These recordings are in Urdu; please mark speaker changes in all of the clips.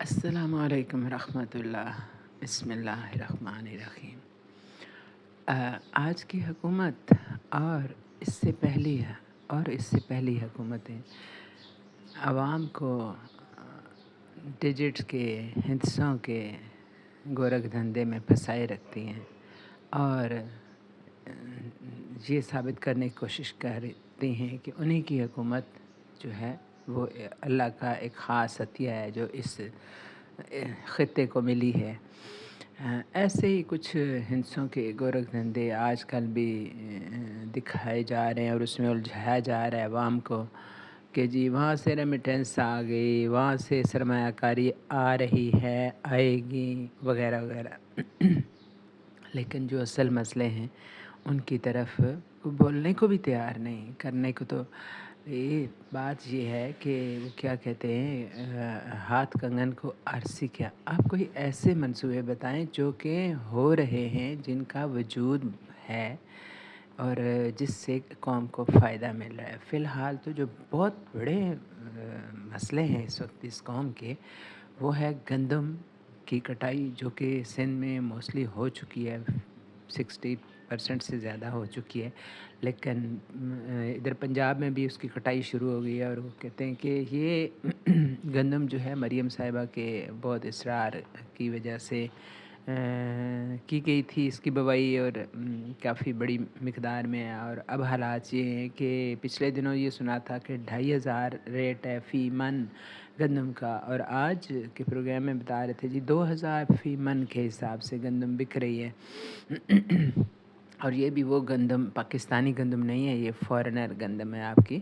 Speaker 1: السلام علیکم ورحمۃ اللہ۔ بسم اللہ الرحمن الرحیم۔ آج کی حکومت اور اس سے پہلی حکومتیں عوام کو ڈیجٹس کے ہندسوں کے گورکھ دھندے میں پھنسائے رکھتی ہیں اور یہ ثابت کرنے کی کوشش کرتی ہیں کہ انہی کی حکومت جو ہے وہ اللہ کا ایک خاص عطیہ ہے جو اس خطے کو ملی ہے۔ ایسے ہی کچھ ہندسوں کے گورکھ دھندے آج کل بھی دکھائے جا رہے ہیں اور اس میں الجھایا جا رہا ہے عوام کو کہ جی وہاں سے ریمیٹنس آ گئی، وہاں سے سرمایہ کاری آ رہی ہے، آئے گی وغیرہ وغیرہ۔ لیکن جو اصل مسئلے ہیں ان کی طرف بولنے کو بھی تیار نہیں، کرنے کو تو یہ بات یہ ہے کہ وہ کیا کہتے ہیں، ہاتھ کنگن کو آرسی کیا۔ آپ کوئی ایسے منصوبے بتائیں جو کہ ہو رہے ہیں، جن کا وجود ہے اور جس سے قوم کو فائدہ مل رہا ہے۔ فی الحال تو جو بہت بڑے مسئلے ہیں اس وقت اس قوم کے، وہ ہے گندم کی کٹائی، جو کہ سندھ میں موسٹلی ہو چکی ہے، 60% سے زیادہ ہو چکی ہے، لیکن ادھر پنجاب میں بھی اس کی کٹائی شروع ہو گئی ہے۔ اور وہ کہتے ہیں کہ یہ گندم جو ہے مریم صاحبہ کے بہت اصرار کی وجہ سے کی گئی تھی اس کی بوائی، اور کافی بڑی مقدار میں۔ اور اب حالات یہ ہیں کہ پچھلے دنوں یہ سنا تھا کہ 2500 ریٹ ہے فی من گندم کا، اور آج کے پروگرام میں بتا رہے تھے جی 2000 فی من کے حساب سے گندم بک رہی ہے۔ اور یہ بھی وہ گندم پاکستانی گندم نہیں ہے، یہ فارنر گندم ہے آپ کی،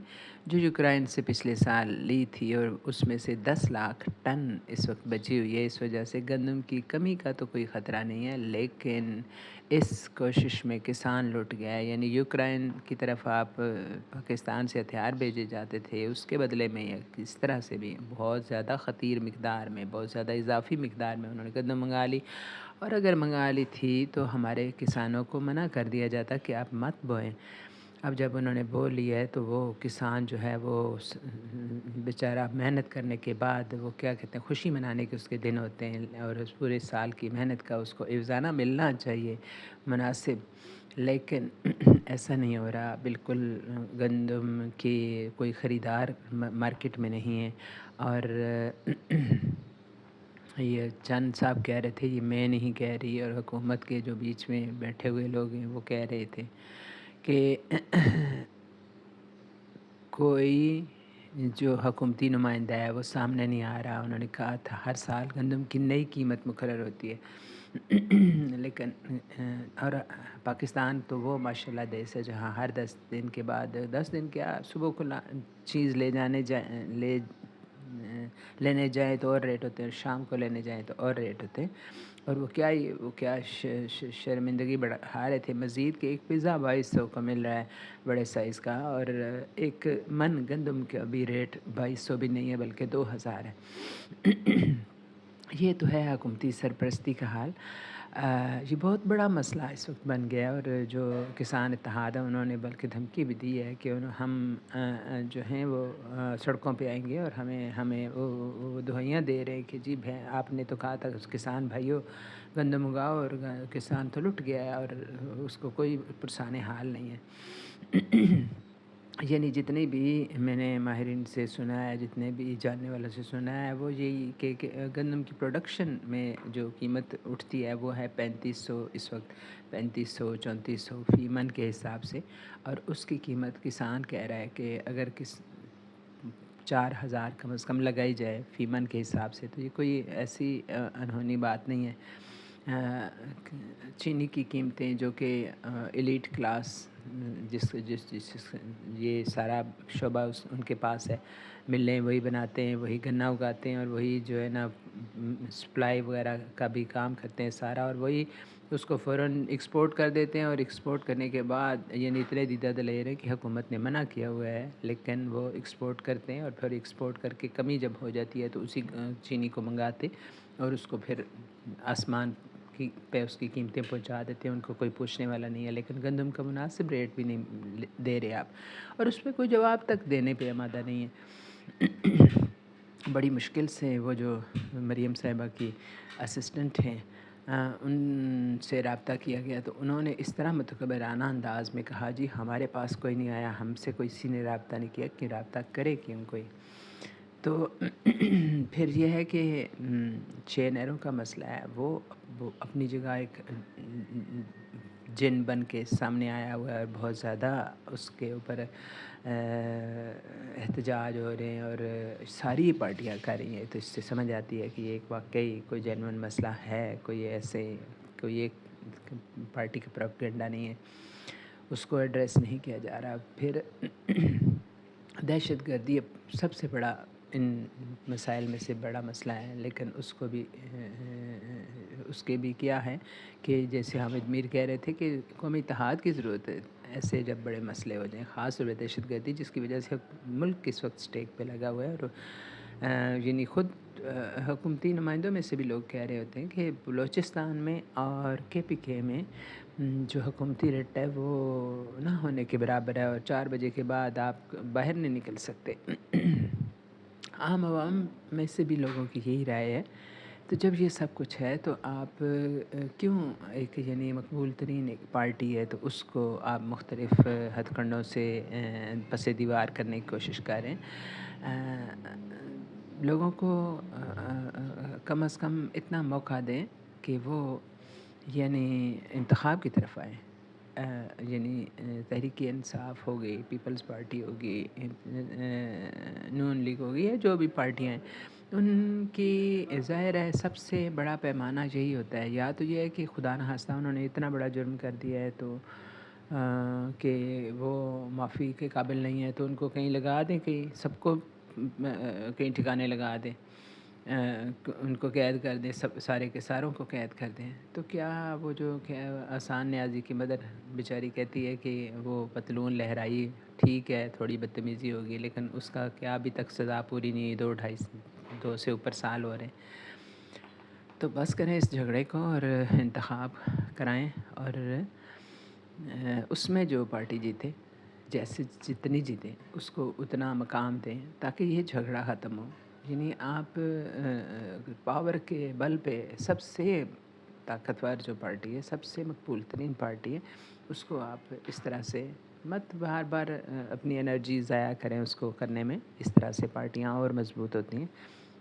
Speaker 1: جو یوکرائن سے پچھلے سال لی تھی، اور اس میں سے 10 لاکھ ٹن اس وقت بچی ہوئی ہے۔ اس وجہ سے گندم کی کمی کا تو کوئی خطرہ نہیں ہے، لیکن اس کوشش میں کسان لٹ گیا ہے۔ یعنی یوکرائن کی طرف آپ پاکستان سے ہتھیار بھیجے جاتے تھے، اس کے بدلے میں اس طرح سے بھی بہت زیادہ خطیر مقدار میں، بہت زیادہ اضافی مقدار میں انہوں نے گندم منگا لی، اور اگر منگا لی تھی تو ہمارے کسانوں کو منع کر دیا جاتا کہ آپ مت بوئیں۔ اب جب انہوں نے بو لیا ہے تو وہ کسان جو ہے وہ بیچارہ محنت کرنے کے بعد وہ کیا کہتے ہیں، خوشی منانے کے اس کے دن ہوتے ہیں، اور اس پورے سال کی محنت کا اس کو عوضانہ ملنا چاہیے مناسب، لیکن ایسا نہیں ہو رہا۔ بالکل گندم کی کوئی خریدار مارکیٹ میں نہیں ہے، اور یہ چند صاحب کہہ رہے تھے، یہ میں نہیں کہہ رہی، اور حکومت کے جو بیچ میں بیٹھے ہوئے لوگ ہیں وہ کہہ رہے تھے کہ کوئی جو حکومتی نمائندہ ہے وہ سامنے نہیں آ رہا۔ انہوں نے کہا تھا ہر سال گندم کی نئی قیمت مقرر ہوتی ہے، لیکن اور پاکستان تو وہ ماشاءاللہ دیس ہے جہاں ہر 10 دن کے بعد، 10 دن کیا، صبح کو چیز لینے جائیں تو اور ریٹ ہوتے ہیں، شام کو لینے جائیں تو اور ریٹ ہوتے ہیں۔ اور وہ کیا شرمندگی بڑھا رہے تھے مزید کہ ایک پزا 2200 کا مل رہا ہے بڑے سائز کا، اور ایک من گندم کا بھی ریٹ 2200 بھی نہیں ہے بلکہ 2000 ہے۔ یہ تو ہے حکومتی سرپرستی کا حال۔ یہ بہت بڑا مسئلہ اس وقت بن گیا، اور جو کسان اتحاد ہے انہوں نے بلکہ دھمکی بھی دی ہے کہ ہم جو ہیں وہ سڑکوں پہ آئیں گے، اور ہمیں وہ دہائیاں دے رہے ہیں کہ جی آپ نے تو کہا تھا کسان بھائیو گندم اگاؤ، اور کسان تو لٹ گیا ہے اور اس کو کوئی پرسان حال نہیں ہے۔ یعنی جتنے بھی میں نے ماہرین سے سنا ہے، جتنے بھی جاننے والوں سے سنا ہے، وہ یہی کہ گندم کی پروڈکشن میں جو قیمت اٹھتی ہے وہ ہے 3500 اس وقت، 3500 3400 فی من کے حساب سے، اور اس کی قیمت کسان کہہ رہا ہے کہ اگر 4000 کم از کم لگائی جائے فی من کے حساب سے تو یہ کوئی ایسی انہونی بات نہیں ہے۔ چینی کی قیمتیں جو کہ ایلیٹ کلاس جس یہ سارا شعبہ ان کے پاس ہے، ملیں وہی بناتے ہیں، وہی گنا اگاتے ہیں، اور وہی جو ہے نا سپلائی وغیرہ کا بھی کام کرتے ہیں سارا، اور وہی اس کو فوراً ایکسپورٹ کر دیتے ہیں، اور ایکسپورٹ کرنے کے بعد یعنی اتنے دیدہ دلیر ہے کہ حکومت نے منع کیا ہوا ہے، لیکن وہ ایکسپورٹ کرتے ہیں، اور پھر ایکسپورٹ کر کے کمی جب ہو جاتی ہے تو اسی چینی کو منگاتے اور اس کو پھر آسمان پہ اس کی قیمتیں پہنچا دیتے ہیں، ان کو کوئی پوچھنے والا نہیں ہے۔ لیکن گندم کا مناسب ریٹ بھی نہیں دے رہے آپ، اور اس پہ کوئی جواب تک دینے پہ آمادہ نہیں ہے۔ بڑی مشکل سے وہ جو مریم صاحبہ کی اسسٹنٹ ہیں ان سے رابطہ کیا گیا، تو انہوں نے اس طرح متکبرانہ انداز میں کہا جی ہمارے پاس کوئی نہیں آیا، ہم سے کوئی کسی نے رابطہ نہیں کیا کہ رابطہ کرے کیوں کوئی. تو پھر یہ ہے کہ چینروں کا مسئلہ ہے، وہ اپنی جگہ ایک جن بن کے سامنے آیا ہوا ہے، اور بہت زیادہ اس کے اوپر احتجاج ہو رہے ہیں اور ساری پارٹیاں کر رہی ہیں. تو اس سے سمجھ آتی ہے کہ یہ ایک واقعی کوئی جینون مسئلہ ہے، کوئی ایسے کوئی ایک پارٹی کا پروپیگنڈا نہیں ہے، اس کو ایڈریس نہیں کیا جا رہا. پھر دہشت گردی اب سب سے بڑا ان مسائل میں سے بڑا مسئلہ ہے، لیکن اس کو بھی اس کے بھی کیا ہے کہ جیسے حامد میر کہہ رہے تھے کہ قومی اتحاد کی ضرورت ہے ایسے جب بڑے مسئلے ہو جائیں، خاص طور پہ دہشت گردی جس کی وجہ سے ملک اس وقت اسٹیک پہ لگا ہوا ہے. اور یعنی خود حکومتی نمائندوں میں سے بھی لوگ کہہ رہے ہوتے ہیں کہ بلوچستان میں اور کے پی کے میں جو حکومتی ریٹ ہے وہ نہ ہونے کے برابر ہے، اور 4 بجے کے بعد آپ باہر نہیں نکل سکتے. عام عوام میں سے بھی لوگوں کی یہی رائے ہے. تو جب یہ سب کچھ ہے تو آپ کیوں ایک یعنی مقبول ترین ایک پارٹی ہے تو اس کو آپ مختلف ہتھ کنڈوں سے پس دیوار کرنے کی کوشش کریں. لوگوں کو کم از کم اتنا موقع دیں کہ وہ یعنی انتخاب کی طرف آئیں. یعنی تحریک انصاف ہو گئی، پیپلز پارٹی ہو گئی، نون لیگ ہو گئی، یا جو بھی پارٹیاں ہیں ان کی ظاہر ہے سب سے بڑا پیمانہ یہی ہوتا ہے، یا تو یہ ہے کہ خدا نخواستہ انہوں نے اتنا بڑا جرم کر دیا ہے تو کہ وہ معافی کے قابل نہیں ہے، تو ان کو کہیں لگا دیں، کہیں سب کو کہیں ٹھکانے لگا دیں، ان کو قید کر دیں، سب سارے کے ساروں کو قید کر دیں. تو کیا وہ جو آسان نیازی کی مدر بیچاری کہتی ہے کہ وہ پتلون لہرائی، ٹھیک ہے تھوڑی بدتمیزی ہوگی لیکن اس کا کیا ابھی تک سزا پوری نہیں ہوئی، 2 سے اوپر سال ہو رہے ہیں. تو بس کریں اس جھگڑے کو اور انتخاب کرائیں، اور اس میں جو پارٹی جیتے جیسے جتنی جیتیں اس کو اتنا مقام دیں تاکہ یہ جھگڑا ختم ہو. یعنی آپ پاور کے بل پہ سب سے طاقتور جو پارٹی ہے، سب سے مقبول ترین پارٹی ہے، اس کو آپ اس طرح سے مت بار بار اپنی انرجی ضائع کریں اس کو کرنے میں. اس طرح سے پارٹیاں اور مضبوط ہوتی ہیں.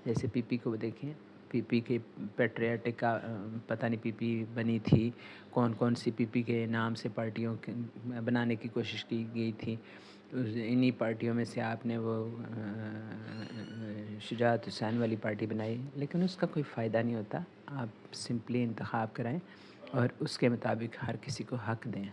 Speaker 1: جیسے پی پی کو دیکھیں، پی پی کے پیٹریاٹک کا پتہ نہیں پی پی بنی تھی، کون کون سی پی پی کے نام سے پارٹیوں کے بنانے کی کوشش کی گئی تھی. انہی پارٹیوں میں سے آپ نے وہ شجاعت حسین والی پارٹی بنائی، لیکن اس کا کوئی فائدہ نہیں ہوتا. آپ سمپلی انتخاب کرائیں اور اس کے مطابق ہر کسی کو حق دیں.